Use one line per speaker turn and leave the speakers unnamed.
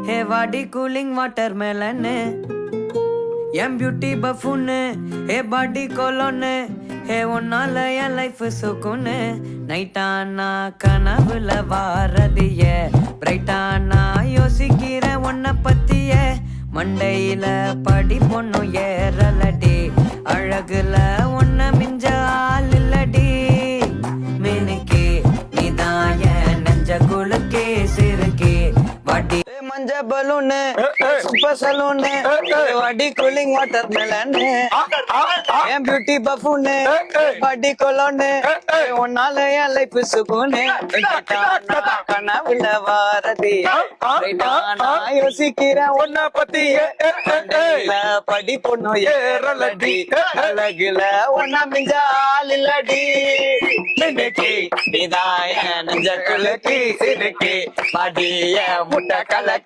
ஹே வாடி cooling water மேலன்னு என் beauty பஃபுன்னு ஹே பாடி கொலோன்னு ஹே உன்னால என் life சுக்குன்னு நைட்டானா கனவுல வாரதிய பிரைட்டானா யோசிக்கிற உன்னை பத்திய மண்டையில படி பொண்ணும் ஏறலடி அழகுல உன்னை மிஞ்ச ஆள் இல்லடி மினுக்கே நீதான் என் நெஞ்ச குலுக்கே சிறுக்கே வாடி மஞ்ச பலூனு சூப்பர் சலூனு வாடி கூலிங் வாட்டர் மெலன்னு என் பியூட்டி பஃபூனு வாடி கொலோன்னு உன்னால என் லைஃப் சுகுனு கனவுல வாரதி நான் யோசிக்கிறேன் உன்னை பத்தி படி பொண்ணு ஏறலடி அழகுல உன்ன மிஞ்ச ஆள் இல்லடி நீதான் நெஞ்ச குலுக்கி சிறுக்கி படிய முட்டை கலக்கி